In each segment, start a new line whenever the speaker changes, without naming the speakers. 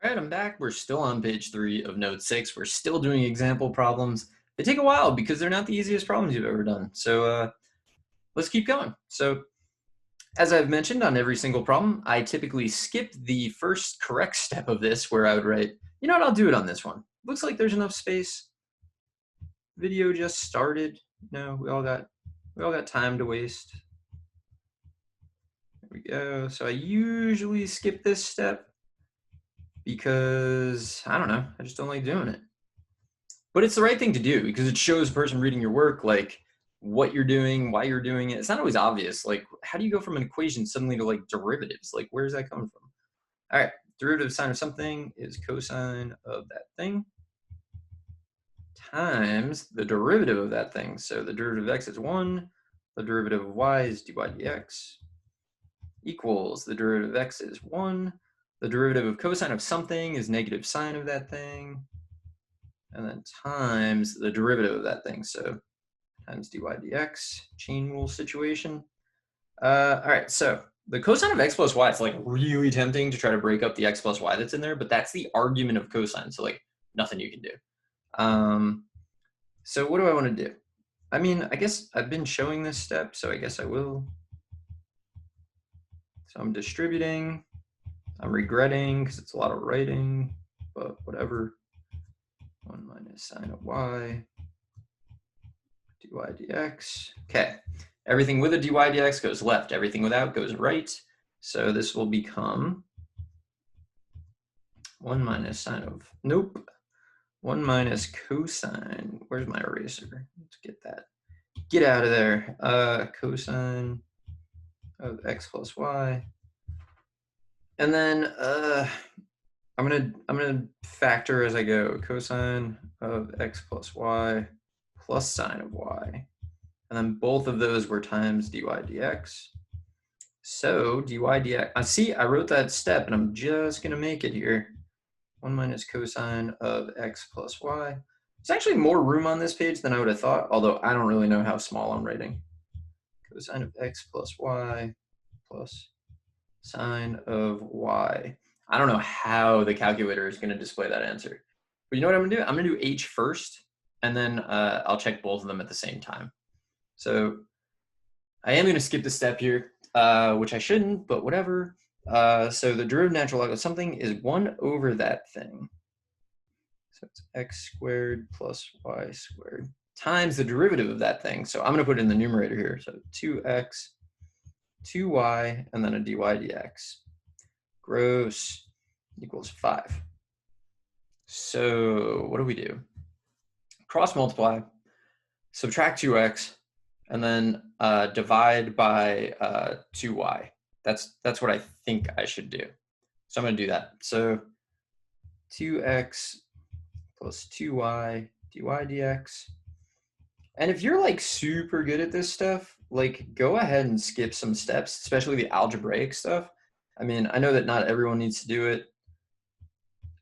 All right, I'm back. We're still on page 3 of note 6. We're still doing example problems. They take a while because they're not the easiest problems you've ever done. So let's keep going. So as I've mentioned on every single problem, I typically skip the first correct step of this where I would write, you know what, I'll do it on this one. Looks like there's enough space. Video just started. No, we all got time to waste. There we go. So I usually skip this step because, I don't know, I just don't like doing it. But it's the right thing to do because it shows the person reading your work, like, what you're doing, why you're doing it. It's not always obvious. Like, how do you go from an equation suddenly to, like, derivatives? Like, where's that coming from? All right, derivative sine of something is cosine of that thing times the derivative of that thing. So the derivative of x is 1, the derivative of y is dy dx, equals the derivative of x is 1, the derivative of cosine of something is negative sine of that thing, and then times the derivative of that thing. So times dy dx, chain rule situation. All right, so the cosine of x plus y, it's like really tempting to try to break up the x plus y that's in there, but that's the argument of cosine, so like nothing you can do. So what do I want to do? I mean, I guess I've been showing this step, so I guess I will. So I'm distributing. I'm regretting because it's a lot of writing, but whatever. 1 minus sine of y, dy dx. Okay, everything with a dy dx goes left, everything without goes right. So this will become 1 minus sine of, nope, 1 minus cosine. Where's my eraser? Let's get that. Get out of there. Cosine of x plus y. And then I'm gonna factor as I go. Cosine of x plus y plus sine of y. And then both of those were times dy dx. So dy dx, see, I wrote that step and I'm just gonna make it here. 1 minus cosine of x plus y. There's actually more room on this page than I would have thought, although I don't really know how small I'm writing. Cosine of x plus y plus sine of y. I don't know how the calculator is going to display that answer. But you know what I'm going to do? I'm going to do h first, and then I'll check both of them at the same time. So I am going to skip the step here, which I shouldn't, but whatever. So the derivative natural log of something is 1 over that thing. So it's x squared plus y squared times the derivative of that thing. So I'm going to put it in the numerator here. So 2x, 2y, and then a dy dx. Gross equals 5. So what do we do? Cross multiply, subtract 2x, and then divide by 2y. That's what I think I should do. So I'm going to do that. So 2x plus 2y dy dx. And if you're like super good at this stuff, like go ahead and skip some steps, especially the algebraic stuff. I mean, I know that not everyone needs to do it.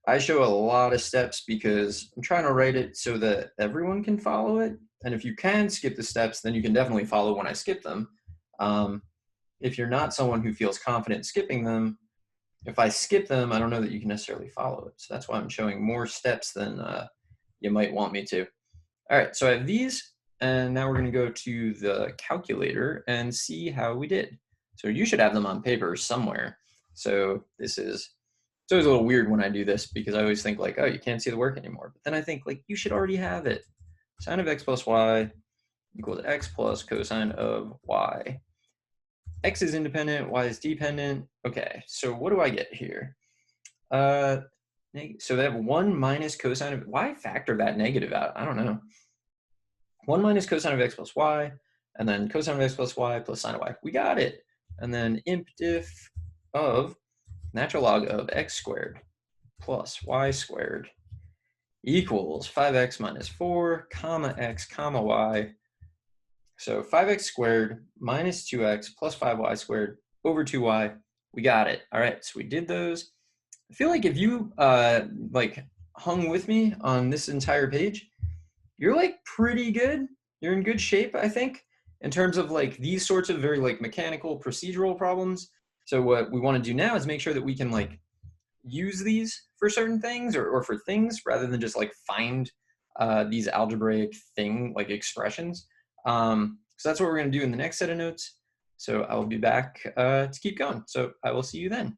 I show a lot of steps because I'm trying to write it so that everyone can follow it. And if you can skip the steps, then you can definitely follow when I skip them. If you're not someone who feels confident skipping them, if I skip them, I don't know that you can necessarily follow it. So that's why I'm showing more steps than you might want me to. All right, so I have these, and now we're going to go to the calculator and see how we did. So you should have them on paper somewhere. So this is, it's always a little weird when I do this because I always think like, oh, you can't see the work anymore. But then I think like you should already have it. Sine of x plus y equals x plus cosine of y. X is independent, y is dependent. Okay, so what do I get here? So they have 1 minus cosine of, why factor that negative out? I don't know. 1 minus cosine of x plus y, and then cosine of x plus y plus sine of y. We got it. And then imp diff of natural log of x squared plus y squared equals 5x minus 4 comma x comma y. So 5x squared minus 2x plus 5y squared over 2y. We got it. All right, so we did those. I feel like if you like hung with me on this entire page, you're like pretty good. You're in good shape, I think, in terms of like these sorts of very like mechanical procedural problems. So what we want to do now is make sure that we can like use these for certain things or for things rather than just like find these algebraic thing like expressions. So that's what we're going to do in the next set of notes. So I will be back to keep going. So I will see you then.